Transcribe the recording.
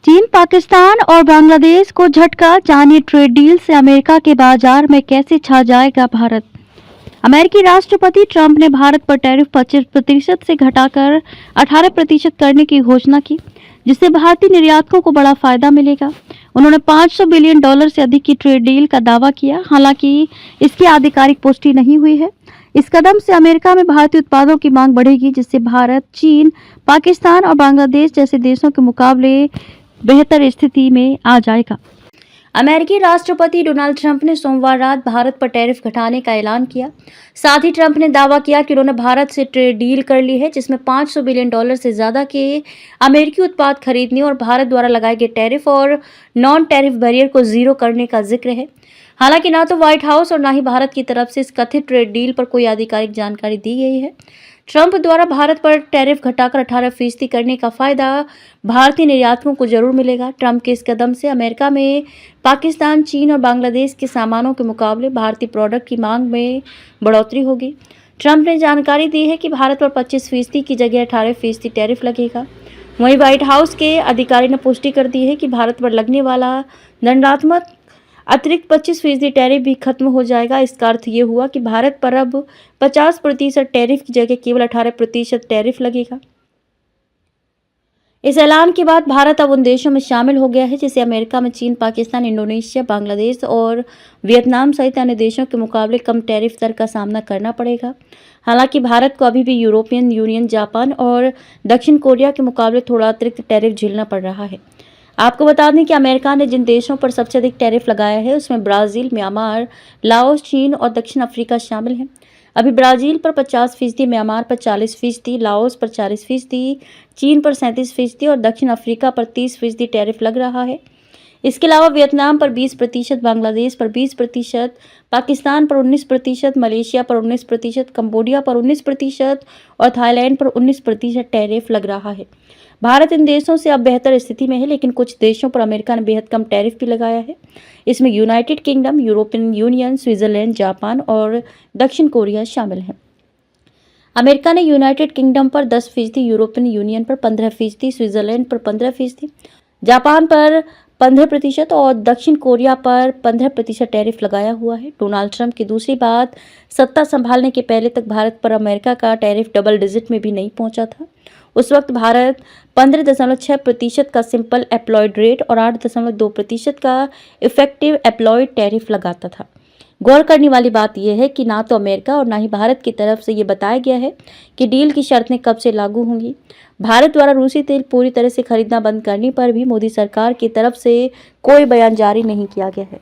चीन, पाकिस्तान और बांग्लादेश को झटका, जानिए ट्रेड डील से अमेरिका के बाजार में कैसे छा जाएगा भारत। अमेरिकी राष्ट्रपति ट्रंप ने भारत पर टैरिफ 25% से घटाकर 18% करने की घोषणा की, जिससे भारतीय निर्यातकों को बड़ा फायदा मिलेगा। उन्होंने $500 बिलियन से अधिक की ट्रेड डील का दावा किया, हालांकि इसकी आधिकारिक पुष्टि नहीं हुई है। इस कदम से अमेरिका में भारतीय उत्पादों की मांग बढ़ेगी, जिससे भारत, चीन, पाकिस्तान और बांग्लादेश जैसे देशों के मुकाबले बेहतर स्थिति में आ जाएगा। अमेरिकी राष्ट्रपति डोनाल्ड ट्रंप ने सोमवार रात भारत पर टैरिफ घटाने का ऐलान किया। साथ ही ट्रंप ने दावा किया कि उन्होंने भारत से ट्रेड डील कर ली है, जिसमें $500 बिलियन से ज्यादा के अमेरिकी उत्पाद खरीदने और भारत द्वारा लगाए गए टैरिफ और नॉन टैरिफ बैरियर को जीरो करने का जिक्र है। हालांकि ना तो व्हाइट हाउस और ना ही भारत की तरफ से इस कथित ट्रेड डील पर कोई आधिकारिक जानकारी दी गई है। ट्रंप द्वारा भारत पर टैरिफ घटाकर 18% करने का फायदा भारतीय निर्यातकों को जरूर मिलेगा। ट्रंप के इस कदम से अमेरिका में पाकिस्तान, चीन और बांग्लादेश के सामानों के मुकाबले भारतीय प्रोडक्ट की मांग में बढ़ोतरी होगी। ट्रंप ने जानकारी दी है कि भारत पर 25% की जगह 18% टैरिफ लगेगा। वहीं व्हाइट हाउस के अधिकारी ने पुष्टि कर दी है कि भारत पर लगने वाला दंडात्मक अतिरिक्त 25% टैरिफ भी खत्म हो जाएगा। इसका अर्थ ये हुआ कि भारत पर अब 50% टैरिफ की जगह केवल 18% टैरिफ लगेगा। इस ऐलान के बाद भारत अब उन देशों में शामिल हो गया है जिसे अमेरिका में चीन, पाकिस्तान, इंडोनेशिया, बांग्लादेश और वियतनाम सहित अन्य देशों के मुकाबले कम टैरिफ दर का सामना करना पड़ेगा। हालांकि भारत को अभी भी यूरोपियन यूनियन, जापान और दक्षिण कोरिया के मुकाबले थोड़ा अतिरिक्त टैरिफ झेलना पड़ रहा है। आपको बता दें कि अमेरिका ने जिन देशों पर सबसे अधिक टैरिफ लगाया है उसमें ब्राज़ील, म्यांमार, लाओस, चीन और दक्षिण अफ्रीका शामिल हैं। अभी ब्राज़ील पर 50%, म्यांमार पर 40%, लाओस पर 40%, चीन पर 37% और दक्षिण अफ्रीका पर 30% टैरिफ लग रहा है। इसके अलावा वियतनाम पर 20%, बांग्लादेश पर 20%, पाकिस्तान पर 19%, मलेशिया पर 19%, कंबोडिया पर 19% और थाईलैंड पर 19% टैरिफ लग रहा है। भारत इन देशों से अब बेहतर स्थिति में है, लेकिन कुछ देशों पर अमेरिका ने बेहद कम टैरिफ भी लगाया है। इसमें United kingdom, European union, Switzerland, Japan और दक्षिण कोरिया शामिल हैं। अमेरिका ने यूनाइटेड किंगडम पर 10%, यूरोपियन यूनियन पर 15%, स्विट्जरलैंड पर 15%, जापान पर 15% और दक्षिण कोरिया पर 15% टैरिफ लगाया हुआ है। डोनाल्ड ट्रंप की दूसरी बात, सत्ता संभालने के पहले तक भारत पर अमेरिका का टैरिफ डबल डिजिट में भी नहीं पहुंचा था। उस वक्त भारत 15.6% का सिंपल एप्लॉयड रेट और 8.2% का इफेक्टिव एप्लॉयड टैरिफ लगाता था। गौर करने वाली बात यह है कि ना तो अमेरिका और ना ही भारत की तरफ से ये बताया गया है कि डील की शर्तें कब से लागू होंगी। भारत द्वारा रूसी तेल पूरी तरह से खरीदना बंद करने पर भी मोदी सरकार की तरफ से कोई बयान जारी नहीं किया गया है।